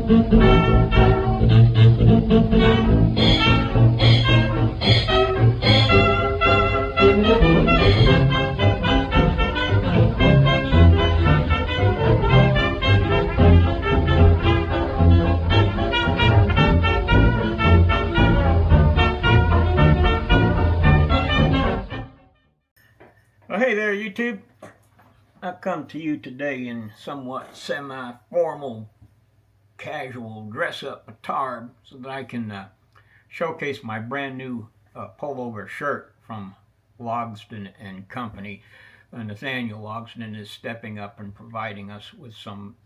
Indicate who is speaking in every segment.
Speaker 1: Well, hey there, YouTube. I come to you today in somewhat semi-formal, casual dress-up attire so that I can showcase my brand new pullover shirt from Logsdon and Company. Nathaneal Logsdon is stepping up and providing us with some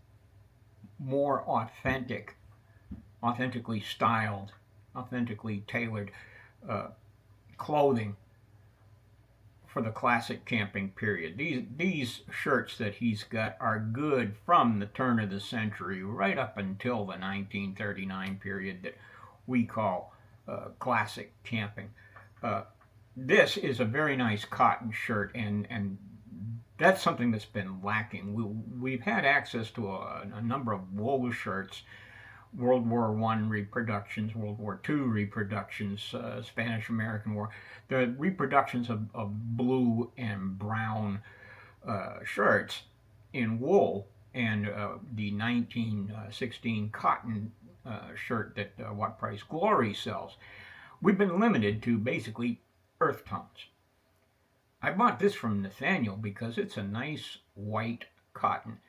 Speaker 1: more authentically styled, authentically tailored clothing for the classic camping period. These shirts that he's got are good from the turn of the century right up until the 1939 period that we call classic camping. This is a very nice cotton shirt, and that's something that's been lacking. We've had access to a number of wool shirts, World War I reproductions, World War II reproductions, Spanish-American War. The reproductions of blue and brown shirts in wool, and the 1916 cotton shirt that What Price Glory sells. We've been limited to basically earth tones. I bought this from Nathaneal because it's a nice white cotton.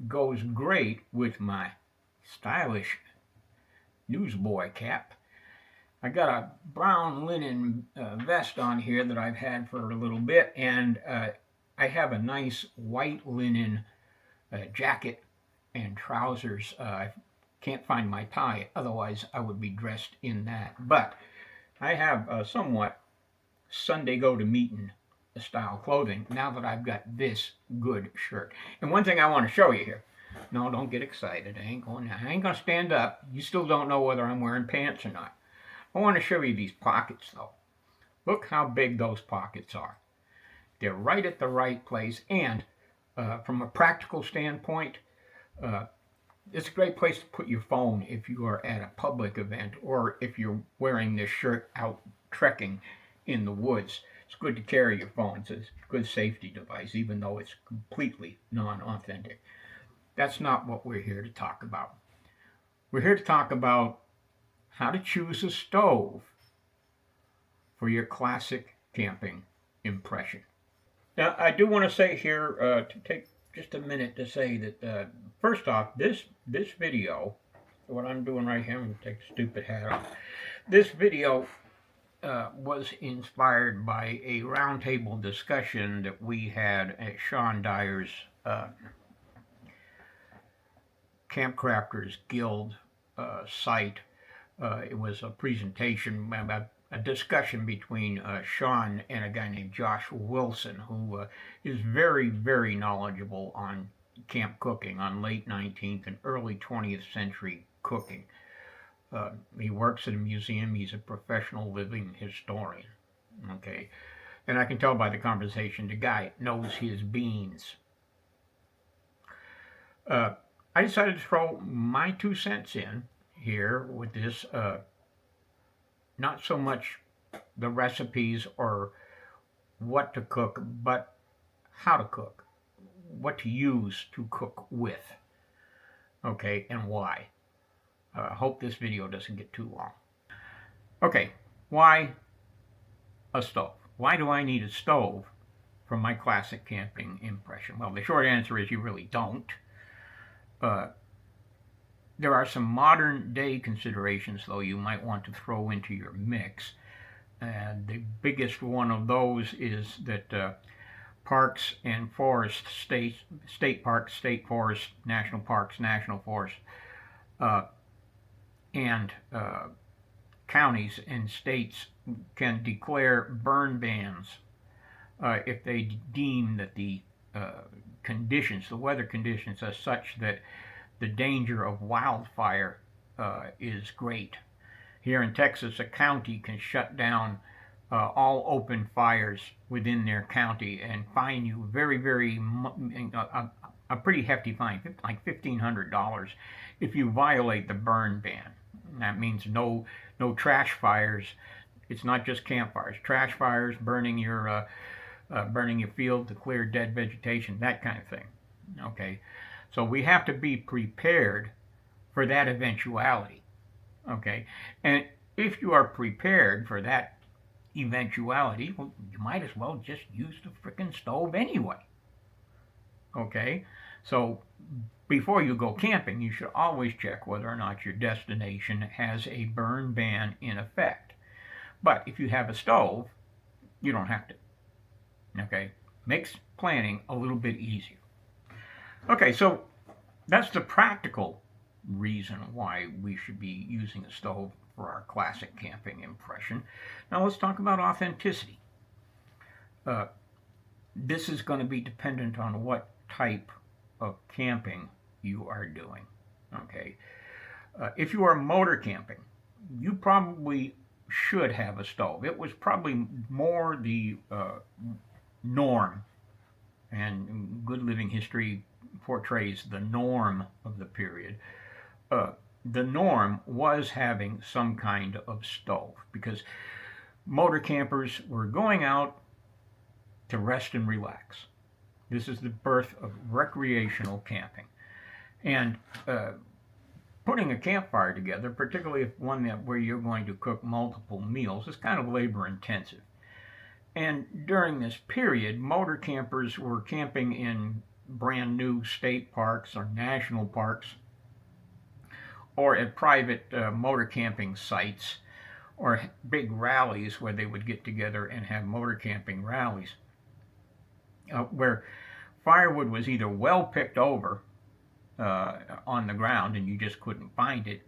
Speaker 1: Goes great with my stylish newsboy cap. I got a brown linen vest on here that I've had for a little bit, and I have a nice white linen jacket and trousers. I can't find my tie, otherwise I would be dressed in that. But I have somewhat Sunday go to meeting style clothing now that I've got this good shirt. And one thing I want to show you here. No, don't get excited. I ain't gonna stand up. You still don't know whether I'm wearing pants or not. I want to show you these pockets though. Look how big those pockets are. They're right at the right place, and from a practical standpoint, it's a great place to put your phone if you are at a public event or if you're wearing this shirt out trekking in the woods. It's good to carry your phone. It's a good safety device, even though it's completely non-authentic. That's not what we're here to talk about. We're here to talk about how to choose a stove for your classic camping impression. Now, I do want to say here, to take just a minute to say that, first off, this video, what I'm doing right here, I'm going to take the stupid hat off. This video was inspired by a roundtable discussion that we had at Sean Dyer's Camp Crafters Guild site. It was a presentation, a discussion between Sean and a guy named Josh Wilson, who is very, very knowledgeable on camp cooking, on late 19th and early 20th century cooking. He works at a museum. He's a professional living historian. Okay, and I can tell by the conversation the guy knows his beans. I decided to throw my 2 cents in here with this, not so much the recipes or what to cook, but how to cook, what to use to cook with, okay, and why. I hope this video doesn't get too long. Okay, why a stove? Why do I need a stove for my classic camping impression? Well, the short answer is you really don't. There are some modern day considerations, though, you might want to throw into your mix. And the biggest one of those is that parks and forests, state parks, state forests, national parks, national forests, and counties and states can declare burn bans if they deem that the conditions, the weather conditions, are such that the danger of wildfire is great. Here in Texas, a county can shut down all open fires within their county and fine you very, very a pretty hefty fine, like $1,500, if you violate the burn ban. And that means no trash fires. It's not just campfires, trash fires, burning your field to clear dead vegetation, that kind of thing. Okay, so we have to be prepared for that eventuality. Okay, and if you are prepared for that eventuality, well, you might as well just use the frickin' stove anyway. Okay, so before you go camping, you should always check whether or not your destination has a burn ban in effect. But if you have a stove, you don't have to. Okay, makes planning a little bit easier. Okay, so that's the practical reason why we should be using a stove for our classic camping impression. Now let's talk about authenticity. Uh, this is going to be dependent on what type of camping you are doing. Okay, if you are motor camping, you probably should have a stove. It was probably more the norm, and Good Living History portrays the norm of the period. The norm was having some kind of stove because motor campers were going out to rest and relax. This is the birth of recreational camping. And putting a campfire together, particularly if one where you're going to cook multiple meals, is kind of labor intensive. And during this period, motor campers were camping in brand new state parks or national parks, or at private motor camping sites, or big rallies where they would get together and have motor camping rallies, where firewood was either well picked over on the ground and you just couldn't find it,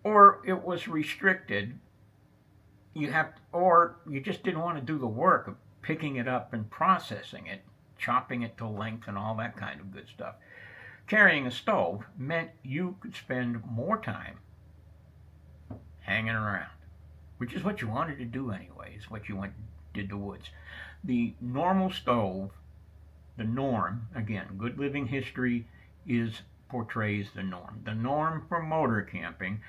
Speaker 1: or it was restricted. Or you just didn't want to do the work of picking it up and processing it, chopping it to length and all that kind of good stuff. Carrying a stove meant you could spend more time hanging around, which is what you wanted to do anyway. It's what you did the woods. The normal stove, the norm, again, Good Living History portrays the norm. The norm for motor camping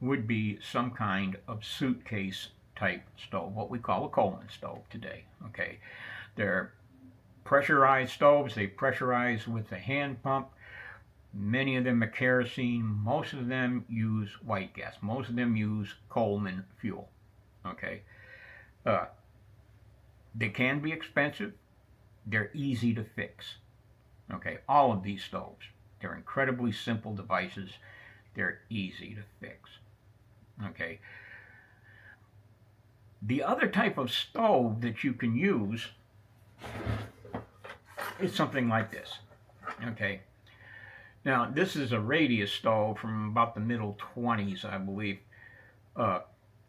Speaker 1: would be some kind of suitcase type stove, what we call a Coleman stove today. Okay, they're pressurized stoves. They pressurize with a hand pump. Many of them are kerosene. Most of them use white gas. Most of them use Coleman fuel. Okay, they can be expensive. They're easy to fix. Okay, all of these stoves, they're incredibly simple devices. They're easy to fix. Okay. The other type of stove that you can use is something like this. Okay. Now, this is a radius stove from about the middle 20s, I believe.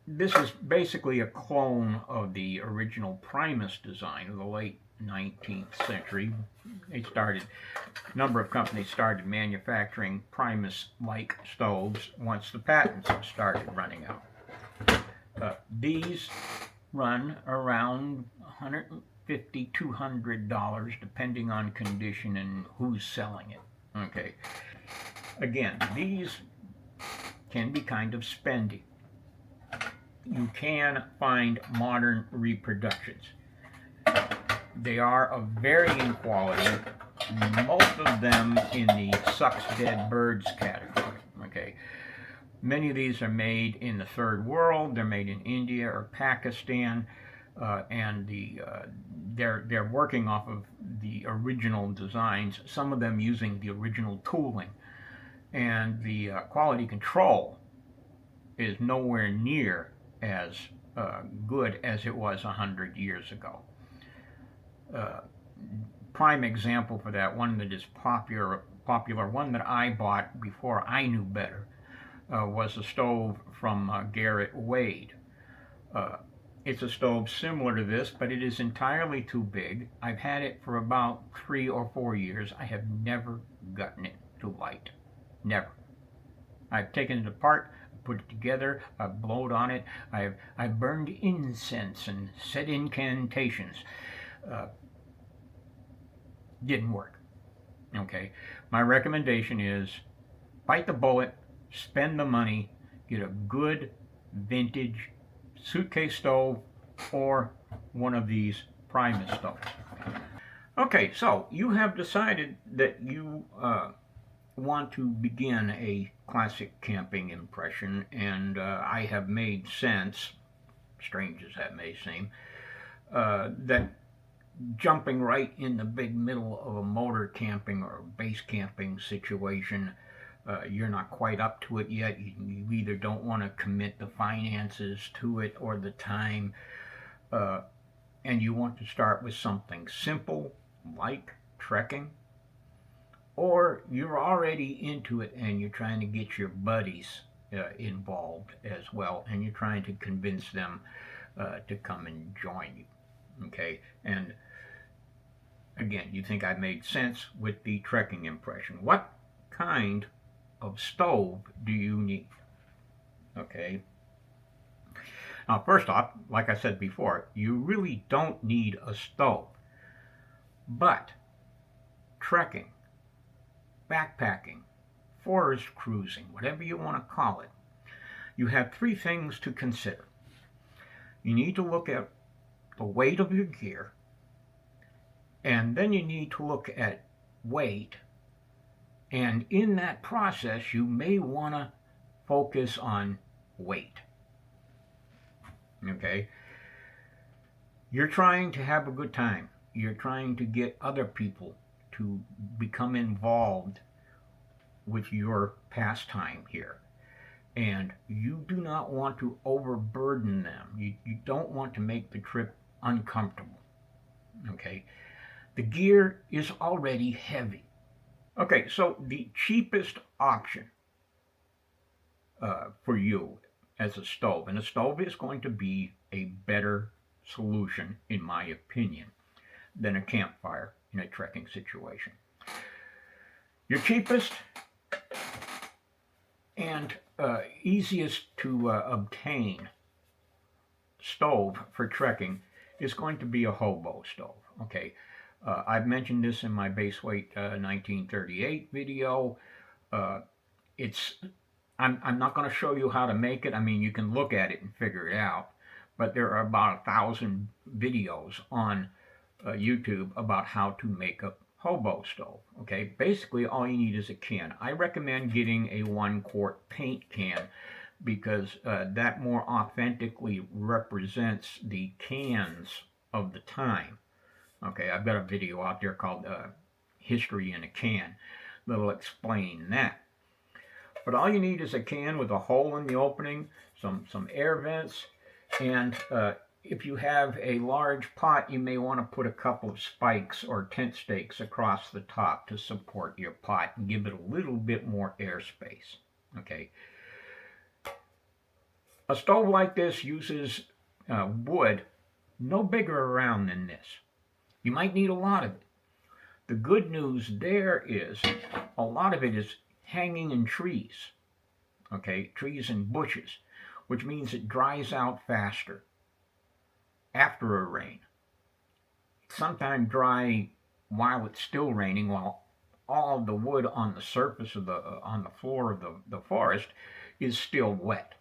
Speaker 1: This is basically a clone of the original Primus design of the late 19th century. A number of companies started manufacturing Primus-like stoves once the patents started running out. These run around $150, $200, depending on condition and who's selling it. Okay. Again, these can be kind of spendy. You can find modern reproductions. They are of varying quality, most of them in the sucks dead birds category. Okay. Many of these are made in the third world. They're made in India or Pakistan, and they're working off of the original designs. Some of them using the original tooling, and the quality control is nowhere near as good as it was 100 years ago. Prime example for that, one that is popular, one that I bought before I knew better. Was a stove from Garrett Wade. It's a stove similar to this, but it is entirely too big. I've had it for about 3 or 4 years. I have never gotten it to light. Never. I've taken it apart, put it together, I've blowed on it, I've burned incense and said incantations. Didn't work. Okay, my recommendation is bite the bullet, spend the money, get a good vintage suitcase stove or one of these Primus stoves. Okay, so you have decided that you want to begin a classic camping impression, and I have made sense, strange as that may seem, that jumping right in the big middle of a motor camping or base camping situation, you're not quite up to it yet. You either don't want to commit the finances to it or the time, uh, and you want to start with something simple like trekking, or you're already into it and you're trying to get your buddies involved as well, and you're trying to convince them to come and join you. Okay, and again, you think I made sense with the trekking impression. What kind of stove do you need? Okay. Now, first off, like I said before, you really don't need a stove. But trekking, backpacking, forest cruising, whatever you want to call it, you have three things to consider. You need to look at the weight of your gear, and then you need to look at weight, and in that process you may want to focus on weight. Okay, you're trying to have a good time, you're trying to get other people to become involved with your pastime here, and you do not want to overburden them. You don't want to make the trip uncomfortable. Okay, the gear is already heavy. Okay, so the cheapest option for you as a stove, and a stove is going to be a better solution, in my opinion, than a campfire in a trekking situation. Your cheapest and easiest to obtain stove for trekking is going to be a hobo stove. Okay, I've mentioned this in my base weight 1938 video. Uh, it's I'm not going to show you how to make it. I mean, you can look at it and figure it out, but there are about 1,000 videos on YouTube about how to make a hobo stove. Okay, basically all you need is a can. I recommend getting a 1-quart paint can because that more authentically represents the cans of the time. Okay, I've got a video out there called History in a Can that'll explain that. But all you need is a can with a hole in the opening, some air vents, and if you have a large pot, you may want to put a couple of spikes or tent stakes across the top to support your pot and give it a little bit more airspace. Okay. A stove like this uses wood no bigger around than this. You might need a lot of it. The good news there is a lot of it is hanging in trees, okay, trees and bushes, which means it dries out faster after a rain. Sometimes dry while it's still raining, while all of the wood on the surface of on the floor of the forest is still wet.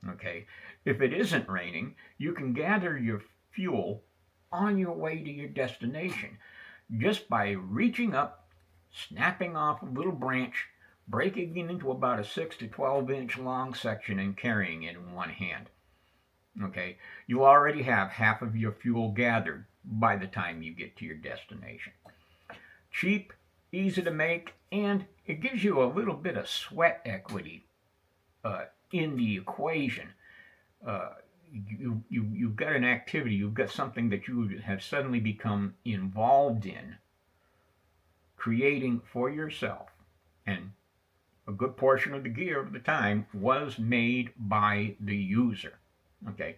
Speaker 1: Okay, if it isn't raining, you can gather your fuel on your way to your destination just by reaching up, snapping off a little branch, breaking it into about a 6 to 12 inch long section and carrying it in one hand. Okay, you already have half of your fuel gathered by the time you get to your destination. Cheap, easy to make, and it gives you a little bit of sweat equity in the equation. You've got an activity, you've got something that you have suddenly become involved in, creating for yourself, and a good portion of the gear of the time was made by the user. Okay,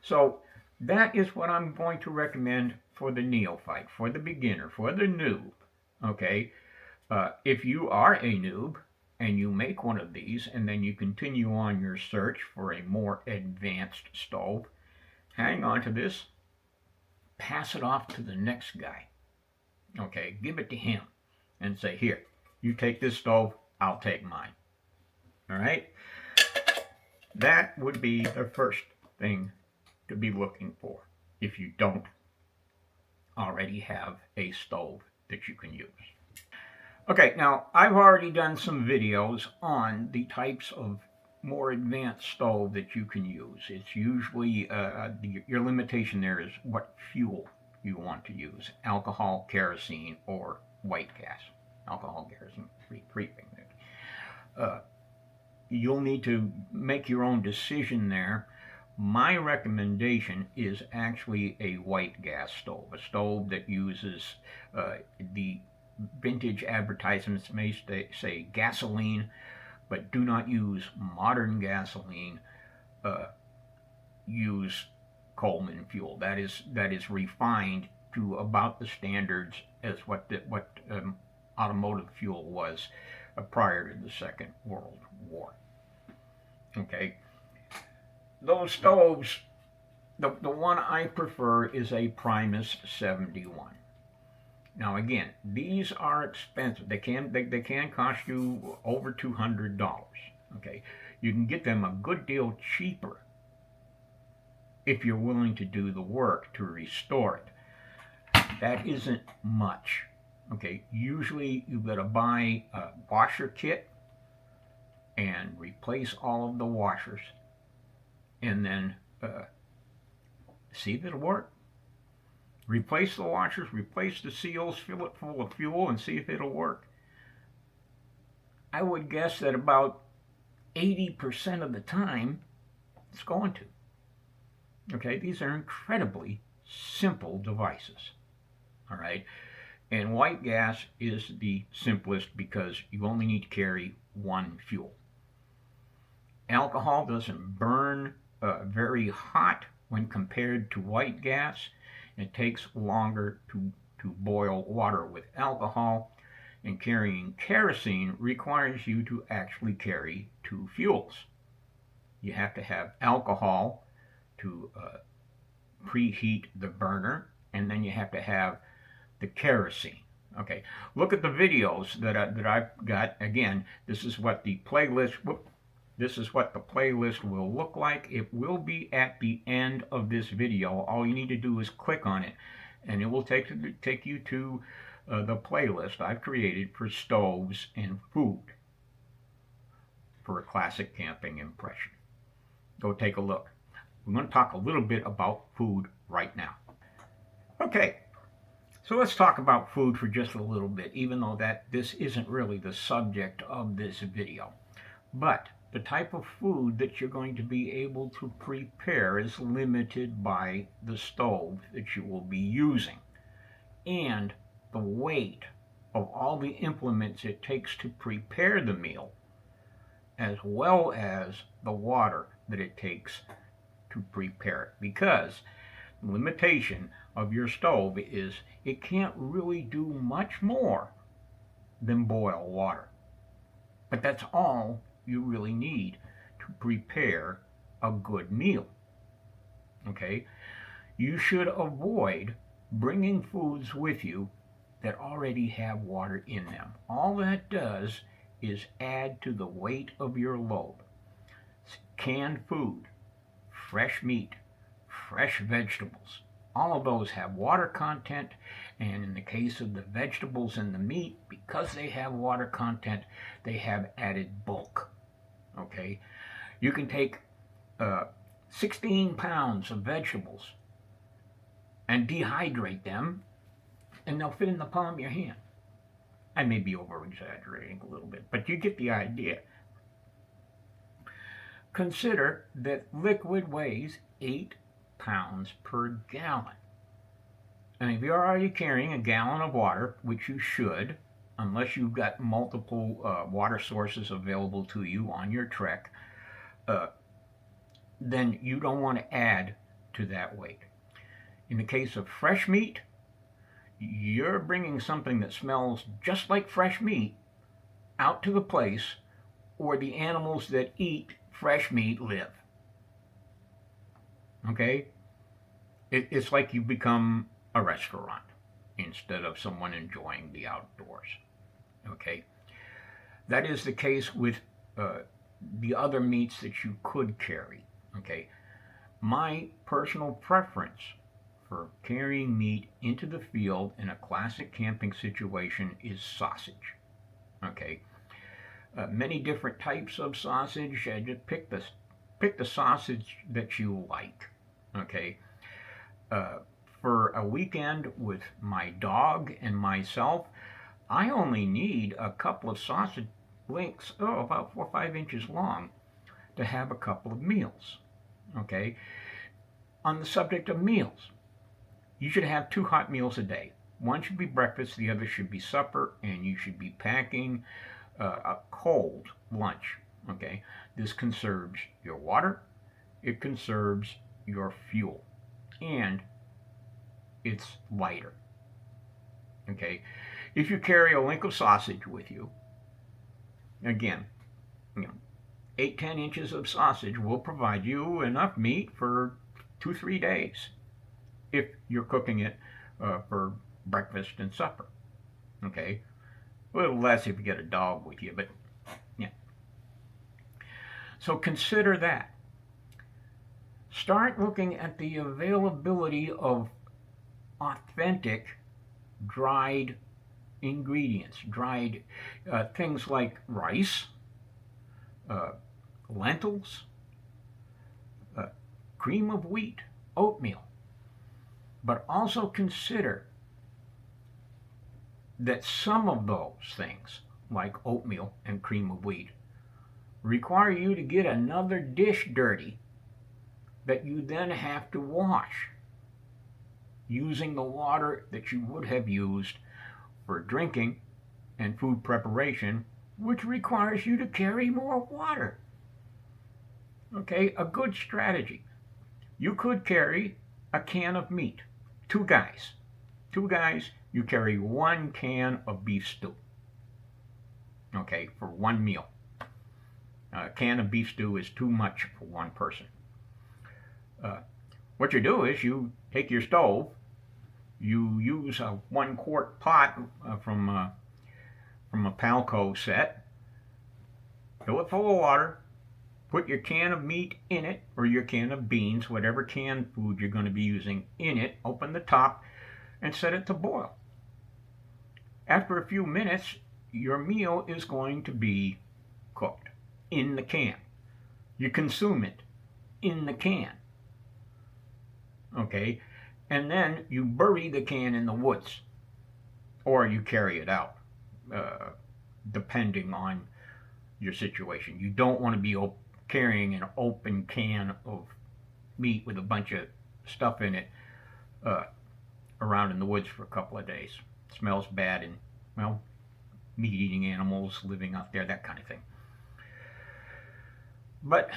Speaker 1: so that is what I'm going to recommend for the neophyte, for the beginner, for the noob. Okay, if you are a noob and you make one of these and then you continue on your search for a more advanced stove, hang on to this, pass it off to the next guy. Okay, give it to him and say, here, you take this stove, I'll take mine. All right? That would be the first thing to be looking for if you don't already have a stove that you can use. Okay, now I've already done some videos on the types of more advanced stove that you can use. It's usually, your limitation there is what fuel you want to use, alcohol, kerosene, or white gas. Alcohol, kerosene, free thing. You'll need to make your own decision there. My recommendation is actually a white gas stove, a stove that uses the vintage advertisements may say gasoline, but do not use modern gasoline. Use Coleman fuel. That is refined to about the standards as what automotive fuel was prior to the Second World War. Okay, those stoves. The one I prefer is a Primus 71. Now again, these are expensive. They can cost you over $200. Okay, you can get them a good deal cheaper if you're willing to do the work to restore it. That isn't much. Okay, usually you've got to buy a washer kit and replace all of the washers, and then see if it'll work. Replace the washers, replace the seals, fill it full of fuel, and see if it'll work. I would guess that about 80% of the time, it's going to. Okay, these are incredibly simple devices. All right, and white gas is the simplest because you only need to carry one fuel. Alcohol doesn't burn very hot when compared to white gas. It takes longer to boil water with alcohol, and carrying kerosene requires you to actually carry two fuels. You have to have alcohol to preheat the burner, and then you have to have the kerosene. Okay, look at the videos that I've got. Again, this is what the playlist. This is what the playlist will look like. It will be at the end of this video. All you need to do is click on it, and it will take you to the playlist I've created for stoves and food for a classic camping impression. Go take a look. We're going to talk a little bit about food right now. Okay, so let's talk about food for just a little bit, even though this isn't really the subject of this video. But the type of food that you're going to be able to prepare is limited by the stove that you will be using and the weight of all the implements it takes to prepare the meal, as well as the water that it takes to prepare it. Because the limitation of your stove is it can't really do much more than boil water. But that's all you really need to prepare a good meal. Okay? You should avoid bringing foods with you that already have water in them. All that does is add to the weight of your load. Canned food, fresh meat, fresh vegetables, all of those have water content, and in the case of the vegetables and the meat, because they have water content, they have added bulk. Okay, you can take 16 pounds of vegetables and dehydrate them, and they'll fit in the palm of your hand. I may be over-exaggerating a little bit, but you get the idea. Consider that liquid weighs 8 pounds per gallon. And if you're already carrying a gallon of water, which you should, unless you've got multiple water sources available to you on your trek, then you don't want to add to that weight. In the case of fresh meat, you're bringing something that smells just like fresh meat out to the place where the animals that eat fresh meat live. Okay? It's like you become a restaurant instead of someone enjoying the outdoors. Okay, that is the case with the other meats that you could carry. Okay, my personal preference for carrying meat into the field in a classic camping situation is sausage. Okay, many different types of sausage. Just pick the sausage that you like. Okay, uh, for a weekend with my dog and myself, I only need a couple of sausage links, about 4 or 5 inches long, to have a couple of meals. Okay, on the subject of meals, you should have 2 hot meals a day. One should be breakfast, the other should be supper, and you should be packing a cold lunch. Okay, this conserves your water, it conserves your fuel, and it's lighter. Okay, if you carry a link of sausage with you, again, you know, 8-10 inches of sausage will provide you enough meat for 2-3 days if you're cooking it for breakfast and supper. Okay, a little less if you get a dog with you, but yeah. So consider that. Start looking at the availability of authentic dried ingredients, dried things like rice, uh, lentils, uh, cream of wheat, oatmeal. But also consider that some of those things, like oatmeal and cream of wheat, require you to get another dish dirty that you then have to wash using the water that you would have used for drinking and food preparation, which requires you to carry more water. Okay, a good strategy. You could carry a can of meat. Two guys. Two guys, you carry 1 can of beef stew. Okay, for one meal. A can of beef stew is too much for one person. What you do is you take your stove, you use a 1 quart pot from a Palco set, fill it full of water, put your can of meat in it, or your can of beans, whatever canned food you're going to be using in it, open the top, and set it to boil. After a few minutes, your meal is going to be cooked in the can. You consume it in the can. Okay, and then you bury the can in the woods, or you carry it out, depending on your situation. You don't want to be carrying an open can of meat with a bunch of stuff in it around in the woods for a couple of days. It smells bad, and, well, meat-eating animals living out there, that kind of thing. But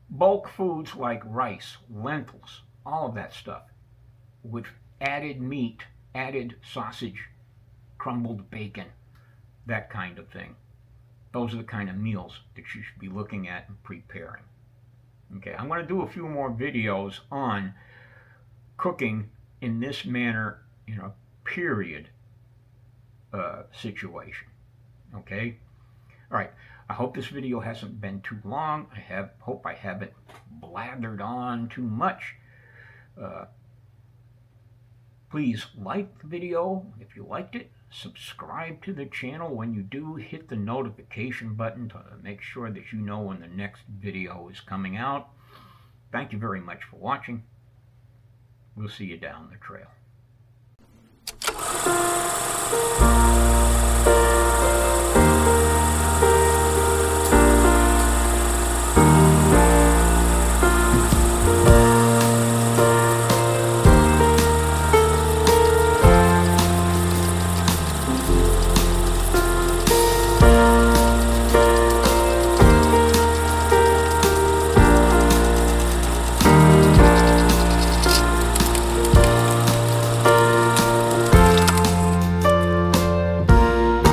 Speaker 1: bulk foods like rice, lentils, all of that stuff, with added meat, added sausage, crumbled bacon, that kind of thing. Those are the kind of meals that you should be looking at and preparing. Okay, I'm going to do a few more videos on cooking in this manner in a period situation. Okay? All right. I hope this video hasn't been too long. I hope I haven't blathered on too much. Please like the video if you liked it. Subscribe to the channel. When you do, hit the notification button to make sure that you know when the next video is coming out. Thank you very much for watching. We'll see you down the trail.